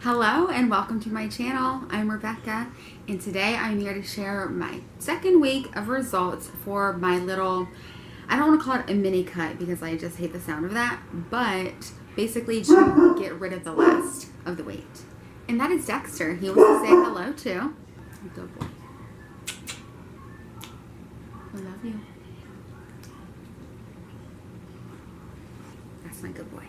Hello and welcome to my channel. I'm Rebecca and today I'm here to share my second week of results for my little, I don't want to call it a mini cut because I just hate the sound of that, but basically to get rid of the last of the weight. And that is Dexter. He wants to say hello too. Good boy. I love you. That's my good boy.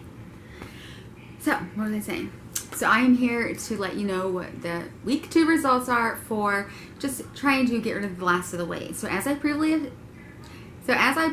So, what was I saying? So I am here to let you know what the week 2 results are for just trying to get rid of the last of the weight. So as I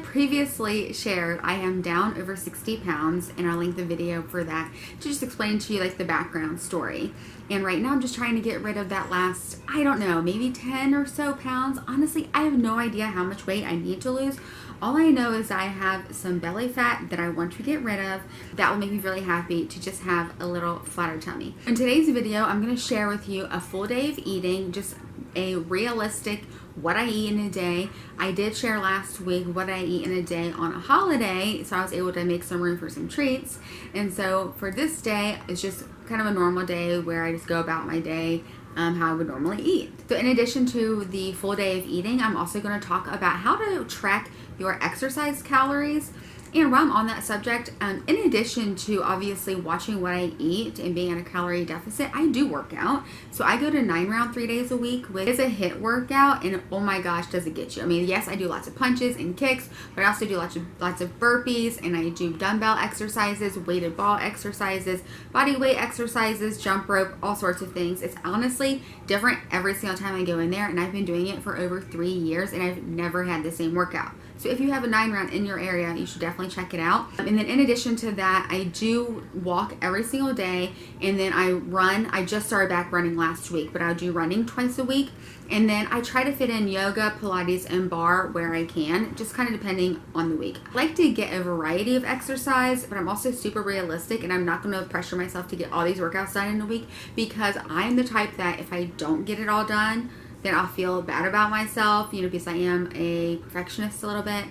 previously shared, I am down over 60 pounds, and I'll link the video for that to just explain to you like the background story. And right now I'm just trying to get rid of that last, I don't know, maybe 10 or so pounds. Honestly, I have no idea how much weight I need to lose. All I know is I have some belly fat that I want to get rid of. That will make me really happy to just have a little flatter tummy. In today's video, I'm going to share with you a full day of eating, just a realistic what I eat in a day. I did share last week what I eat in a day on a holiday, so I was able to make some room for some treats. And so for this day, it's just kind of a normal day where I just go about my day how I would normally eat. So in addition to the full day of eating, I'm also going to talk about how to track your exercise calories. And while I'm on that subject, in addition to obviously watching what I eat and being in a calorie deficit, I do work out. So I go to 9 round 3 days a week, which is a HIIT workout, and oh my gosh, does it get you. I mean, yes, I do lots of punches and kicks, but I also do lots of burpees, and I do dumbbell exercises, weighted ball exercises, body weight exercises, jump rope, all sorts of things. It's honestly different every single time I go in there, and I've been doing it for over 3 years, and I've never had the same workout. So if you have a 9 round in your area, you should definitely check it out. And then in addition to that, I do walk every single day, and then I run. I just started back running last week, but I do running twice a week. And then I try to fit in yoga, Pilates, and bar where I can, just kind of depending on the week. I like to get a variety of exercise, but I'm also super realistic, and I'm not going to pressure myself to get all these workouts done in a week, because I'm the type that if I don't get it all done, then I'll feel bad about myself, you know, because I am a perfectionist a little bit,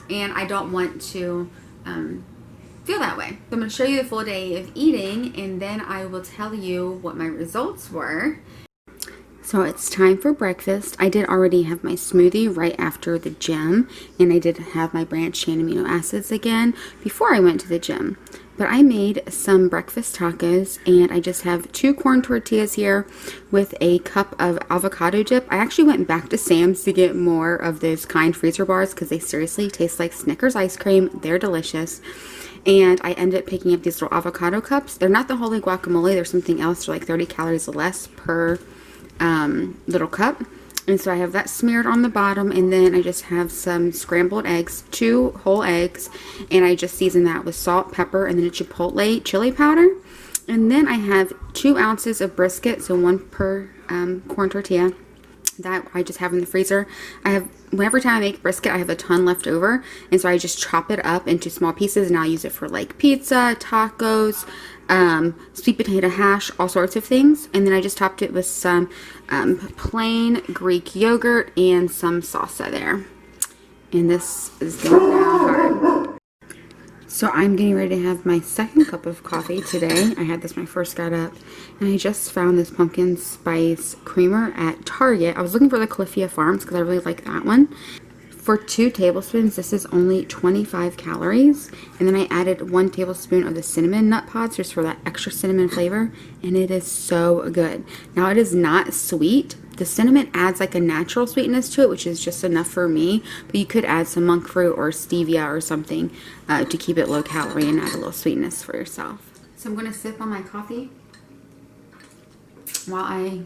and I don't want to feel that way. So I'm going to show you the full day of eating, and then I will tell you what my results were. So it's time for breakfast. I did already have my smoothie right after the gym, and I did have my branched chain amino acids again before I went to the gym. But I made some breakfast tacos, and I just have 2 corn tortillas here with a cup of avocado dip. I actually went back to Sam's to get more of those kind freezer bars because they seriously taste like Snickers ice cream. They're delicious. And I ended up picking up these little avocado cups. They're not the holy guacamole. They're something else. They're like 30 calories less per little cup. And so I have that smeared on the bottom, and then I just have some scrambled eggs, 2 whole eggs, and I just season that with salt, pepper, and then a chipotle chili powder. And then I have 2 ounces of brisket, so 1 per corn tortilla, that I just have in the freezer. Whenever time I make brisket, I have a ton left over, and so I just chop it up into small pieces, and I'll use it for like pizza, tacos, sweet potato hash, all sorts of things. And then I just topped it with some plain Greek yogurt and some salsa there. And this is going down hard. So I'm getting ready to have my second cup of coffee today. I had this when I first got up, and I just found this pumpkin spice creamer at Target. I was looking for the Califia Farms because I really like that one. For 2 tablespoons, this is only 25 calories. And then I added 1 tablespoon of the cinnamon nut pods just for that extra cinnamon flavor. And it is so good. Now, it is not sweet. The cinnamon adds like a natural sweetness to it, which is just enough for me. But you could add some monk fruit or stevia or something to keep it low calorie and add a little sweetness for yourself. So I'm going to sip on my coffee while I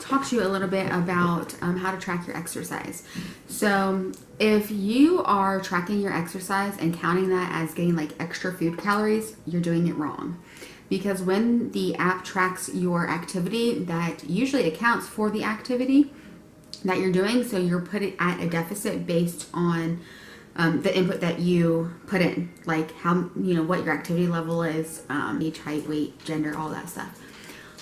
talk to you a little bit about how to track your exercise. So if you are tracking your exercise and counting that as getting like extra food calories, you're doing it wrong. Because when the app tracks your activity, that usually accounts for the activity that you're doing. So you're put it at a deficit based on the input that you put in, like how, you know, what your activity level is, age, height, weight, gender, all that stuff.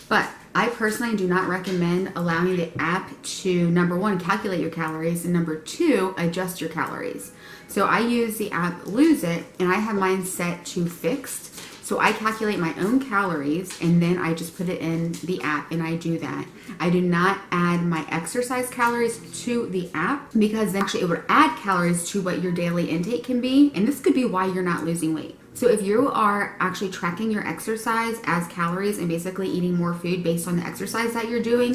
But I personally do not recommend allowing the app to, number 1, calculate your calories, and number 2, adjust your calories. So I use the app Lose It, and I have mine set to fixed. So I calculate my own calories and then I just put it in the app and I do that. I do not add my exercise calories to the app because actually it would add calories to what your daily intake can be. And this could be why you're not losing weight. So if you are actually tracking your exercise as calories and basically eating more food based on the exercise that you're doing,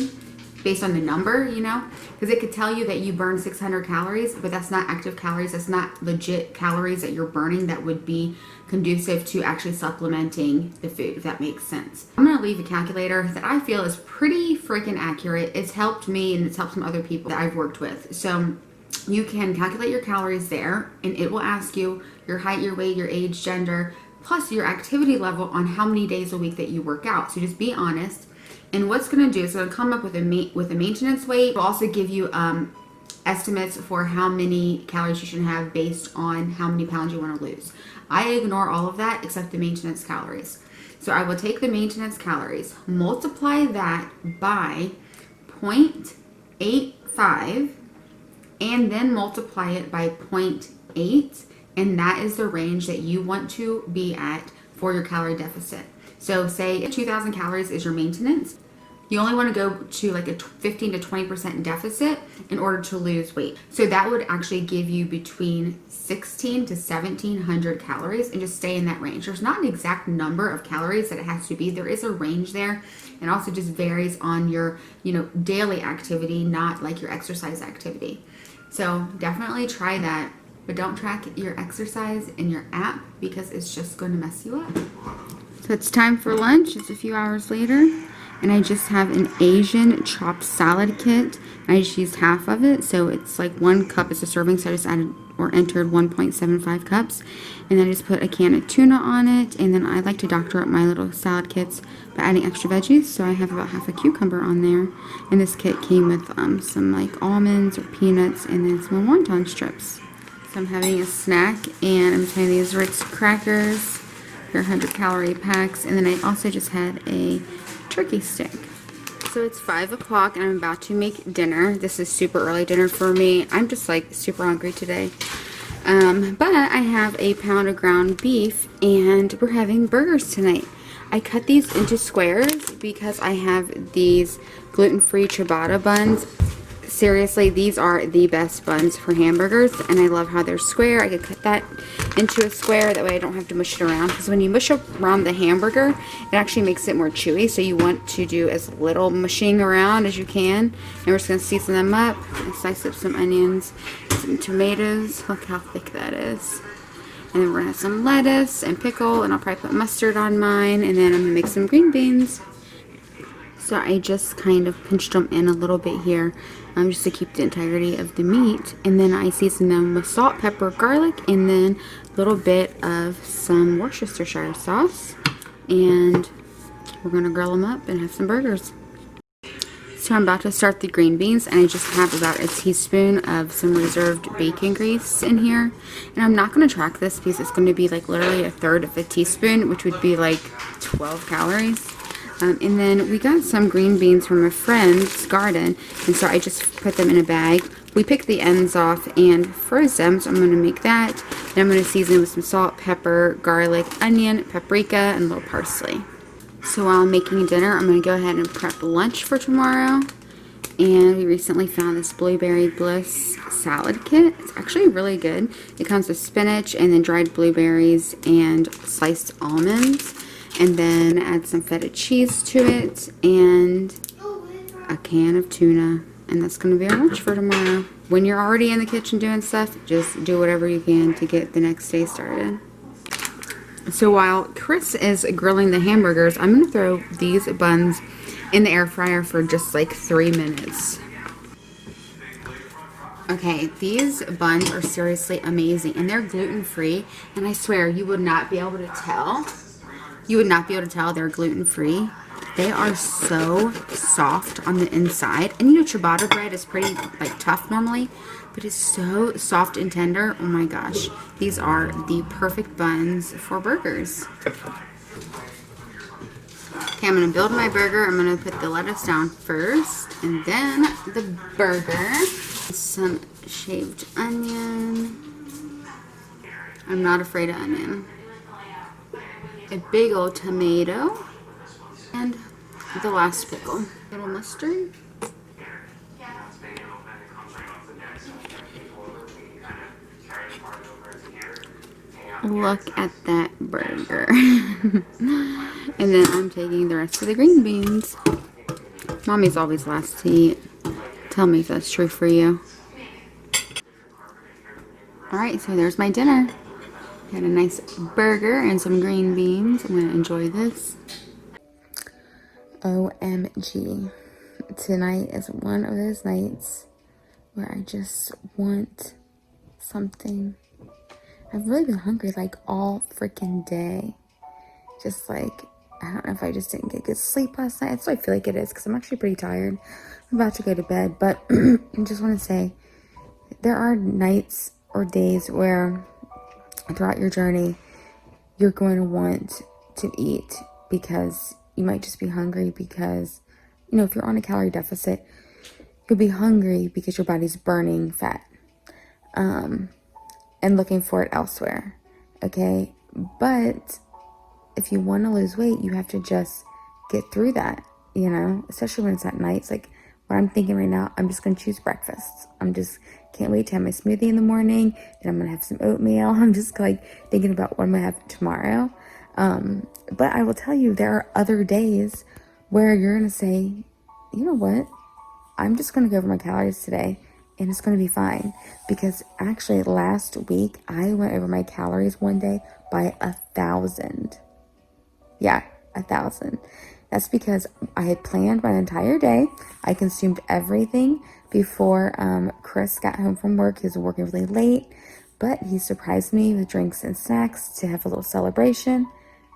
based on the number, you know, because it could tell you that you burn 600 calories, but that's not active calories. That's not legit calories that you're burning that would be conducive to actually supplementing the food, if that makes sense. I'm going to leave a calculator that I feel is pretty freaking accurate. It's helped me and it's helped some other people that I've worked with. So you can calculate your calories there and it will ask you your height, your weight, your age, gender, plus your activity level on how many days a week that you work out. So just be honest. And what's going to do is it's going to come up with a maintenance weight. It will also give you estimates for how many calories you should have based on how many pounds you want to lose. I ignore all of that except the maintenance calories. So I will take the maintenance calories, multiply that by 0.85, and then multiply it by 0.8, and that is the range that you want to be at for your calorie deficit. So say 2,000 calories is your maintenance. You only want to go to like a 15 to 20% deficit in order to lose weight. So that would actually give you between 16 to 1,700 calories and just stay in that range. There's not an exact number of calories that it has to be. There is a range there, and also just varies on your, daily activity, not like your exercise activity. So definitely try that, but don't track your exercise in your app because it's just going to mess you up. So it's time for lunch. It's a few hours later. And I just have an Asian chopped salad kit. I just used half of it. So it's like 1 cup. It's a serving. So I just added or entered 1.75 cups. And then I just put a can of tuna on it. And then I like to doctor up my little salad kits by adding extra veggies. So I have about half a cucumber on there. And this kit came with some like almonds or peanuts and then some wonton strips. So I'm having a snack. And I'm trying these Ritz crackers. They're 100 calorie packs. And then I also just had a turkey stick. So it's 5 o'clock and I'm about to make dinner. This is super early dinner for me. I'm just like super hungry today. But I have a pound of ground beef and we're having burgers tonight. I cut these into squares because I have these gluten-free ciabatta buns. Seriously, these are the best buns for hamburgers and I love how they're square. I could cut that into a square, that way I don't have to mush it around, because when you mush around the hamburger it actually makes it more chewy, so you want to do as little mushing around as you can. And we're just going to season them up and slice up some onions, some tomatoes. Look how thick that is. And then we're going to have some lettuce and pickle, and I'll probably put mustard on mine, and then I'm going to make some green beans. So I just kind of pinched them in a little bit here, just to keep the integrity of the meat. And then I season them with salt, pepper, garlic, and then a little bit of some Worcestershire sauce. And we're going to grill them up and have some burgers. So I'm about to start the green beans, and I just have about a teaspoon of some reserved bacon grease in here. And I'm not going to track this because it's going to be like literally a third of a teaspoon, which would be like 12 calories. And then we got some green beans from a friend's garden, and so I just put them in a bag. We picked the ends off and froze them, so I'm going to make that. And I'm going to season with some salt, pepper, garlic, onion, paprika, and a little parsley. So while I'm making dinner, I'm going to go ahead and prep lunch for tomorrow. And we recently found this Blueberry Bliss salad kit. It's actually really good. It comes with spinach and then dried blueberries and sliced almonds. And then add some feta cheese to it and a can of tuna. And that's going to be our lunch for tomorrow. When you're already in the kitchen doing stuff, just do whatever you can to get the next day started. So while Chris is grilling the hamburgers, I'm going to throw these buns in the air fryer for just like 3 minutes. Okay, these buns are seriously amazing. And they're gluten-free. And I swear, you would not be able to tell. You would not be able to tell they're gluten-free. They are so soft on the inside. And ciabatta bread is pretty like tough normally, but it's so soft and tender. Oh my gosh. These are the perfect buns for burgers. Okay, I'm going to build my burger. I'm going to put the lettuce down first, and then the burger. Some shaved onion. I'm not afraid of onion. a big old tomato, and the last pickle. Little mustard. Look at that burger. And then I'm taking the rest of the green beans. Mommy's always last to eat. Tell me if that's true for you. Alright, so there's my dinner. Got a nice burger and some green beans. I'm going to enjoy this. OMG. Tonight is one of those nights where I just want something. I've really been hungry like all freaking day. Just like, I don't know if I just didn't get good sleep last night. That's what I feel like it is, because I'm actually pretty tired. I'm about to go to bed, but I just want to say there are nights or days where throughout your journey you're going to want to eat because you might just be hungry because, you know, if you're on a calorie deficit, you'll be hungry because your body's burning fat and looking for it elsewhere, okay? But if you want to lose weight, you have to just get through that, you know, especially when it's at night. It's like what I'm thinking right now, I'm just going to choose breakfast. Can't wait to have my smoothie in the morning. Then I'm going to have some oatmeal. I'm just like thinking about what I'm going to have tomorrow. But I will tell you, there are other days where you're going to say, you know what? I'm just going to go over my calories today and it's going to be fine. Because actually last week, I went over my calories one day by 1,000. Yeah, 1,000. That's because I had planned my entire day. I consumed everything before Chris got home from work. He was working really late, but he surprised me with drinks and snacks to have a little celebration,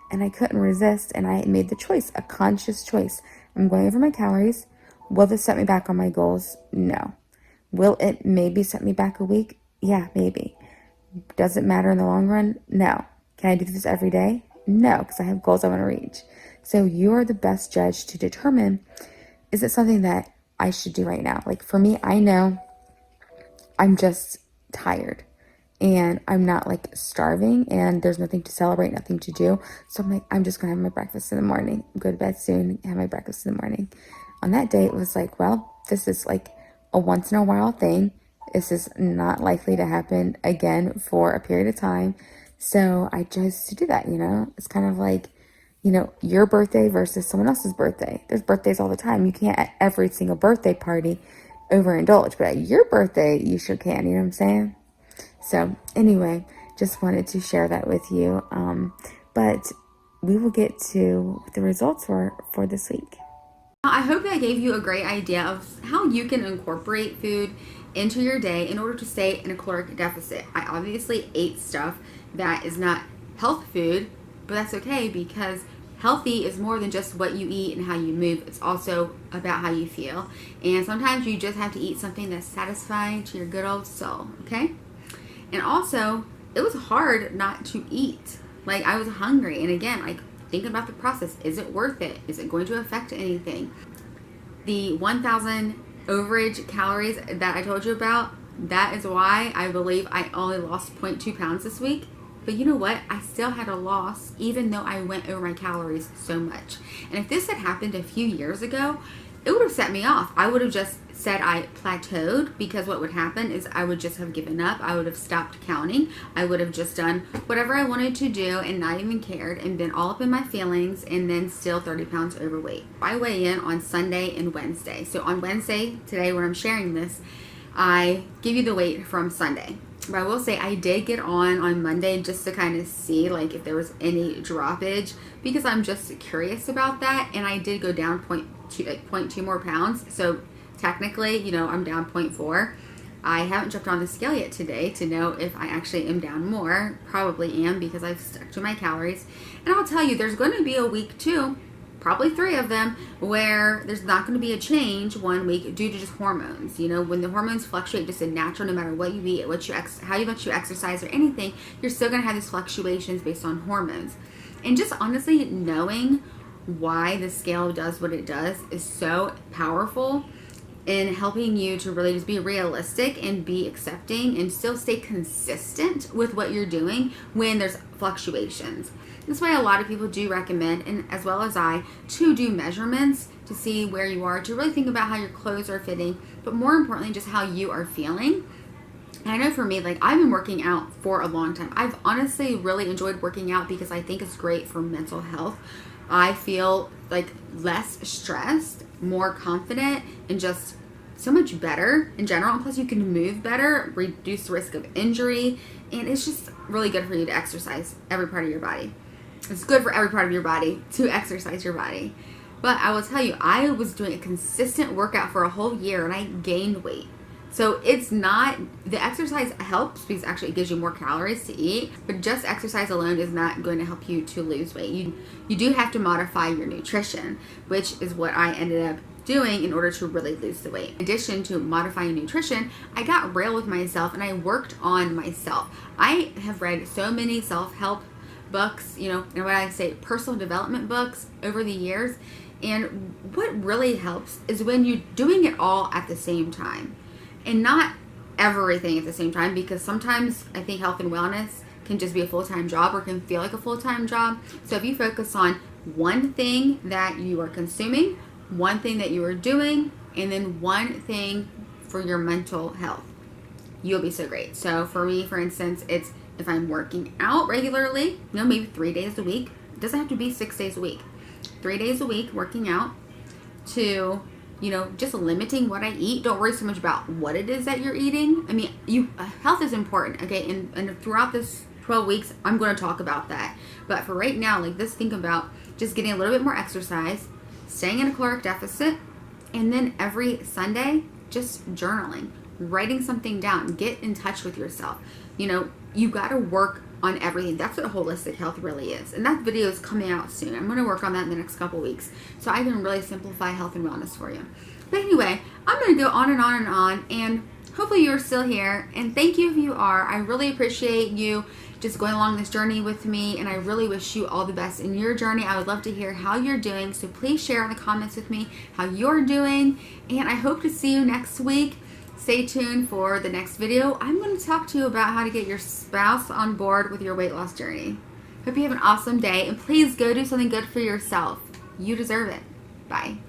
and I couldn't resist, and I made the choice, a conscious choice. I'm going over my calories. Will this set me back on my goals? No. Will it maybe set me back a week? Yeah, maybe. Does it matter in the long run? No. Can I do this every day? No, because I have goals I want to reach. So you are the best judge to determine, is it something that I should do right now? Like for me, I know I'm just tired and I'm not like starving and there's nothing to celebrate, nothing to do. So I'm like, I'm just going to have my breakfast in the morning, go to bed soon, have my breakfast in the morning. On that day, it was like, well, this is like a once in a while thing. This is not likely to happen again for a period of time. So I chose to do that, you know. It's kind of like, you know, your birthday versus someone else's birthday. There's birthdays all the time. You can't at every single birthday party overindulge, but at your birthday, you sure can, you know what I'm saying? So anyway, just wanted to share that with you. But we will get to what the results were for this week. I hope that gave you a great idea of how you can incorporate food into your day in order to stay in a caloric deficit. I obviously ate stuff that is not health food, but that's okay because healthy is more than just what you eat and how you move. It's also about how you feel. And sometimes you just have to eat something that's satisfying to your good old soul, okay? And also, it was hard not to eat. Like, I was hungry. And again, like, thinking about the process. Is it worth it? Is it going to affect anything? The 1,000 overage calories that I told you about, that is why I believe I only lost 0.2 pounds this week. But you know what? I still had a loss even though I went over my calories so much. And if this had happened a few years ago, it would have set me off. I would have just said I plateaued, because what would happen is I would just have given up. I would have stopped counting. I would have just done whatever I wanted to do and not even cared and been all up in my feelings, and then still 30 pounds overweight. I weigh in on Sunday and Wednesday. So on Wednesday, today when I'm sharing this, I give you the weight from Sunday. But I will say I did get on Monday just to kind of see like if there was any droppage, because I'm just curious about that. And I did go down 0.2 more pounds. So technically, you know, I'm down 0.4. I haven't jumped on the scale yet today to know if I actually am down more. Probably am, because I've stuck to my calories. And I'll tell you, there's going to be a week too, probably 3 of them, where there's not going to be a change one week due to just hormones. You know, when the hormones fluctuate, just a natural, no matter what you eat, how much you exercise or anything, you're still going to have these fluctuations based on hormones. And just honestly knowing why the scale does what it does is so powerful in helping you to really just be realistic and be accepting and still stay consistent with what you're doing when there's fluctuations. That's why a lot of people do recommend, and as well as I, to do measurements to see where you are, to really think about how your clothes are fitting, but more importantly, just how you are feeling. And I know for me, like, I've been working out for a long time. I've honestly really enjoyed working out because I think it's great for mental health. I feel like less stressed, more confident, and just so much better in general. And plus, you can move better, reduce the risk of injury, and it's just really good for you to exercise every part of your body. It's good for every part of your body to exercise your body. But I will tell you, I was doing a consistent workout for a whole year and I gained weight. So it's not, the exercise helps because actually it gives you more calories to eat, but just exercise alone is not going to help you to lose weight. You do have to modify your nutrition, which is what I ended up doing in order to really lose the weight. In addition to modifying nutrition, I got real with myself and I worked on myself. I have read so many self-help books, and what I say, personal development books over the years. And what really helps is when you're doing it all at the same time. And not everything at the same time, because sometimes I think health and wellness can just be a full-time job or can feel like a full-time job. So if you focus on one thing that you are consuming, one thing that you are doing, and then one thing for your mental health, you'll be so great. So for me, for instance, it's if I'm working out regularly, maybe 3 days a week. It doesn't have to be 6 days a week. 3 days a week working out, to just limiting what I eat. Don't worry so much about what it is that you're eating. I mean, health is important, okay? And throughout this 12 weeks, I'm going to talk about that. But for right now, like, just think about just getting a little bit more exercise, staying in a caloric deficit, and then every Sunday, just journaling, writing something down. Get in touch with yourself. You got to work on everything. That's what holistic health really is. And that video is coming out soon. I'm going to work on that in the next couple weeks so I can really simplify health and wellness for you. But anyway, I'm going to go on and on and on, and hopefully you're still here. And thank you if you are. I really appreciate you just going along this journey with me, and I really wish you all the best in your journey. I would love to hear how you're doing, so please share in the comments with me how you're doing, and I hope to see you next week. Stay tuned for the next video. I'm going to talk to you about how to get your spouse on board with your weight loss journey. Hope you have an awesome day, and please go do something good for yourself. You deserve it. Bye.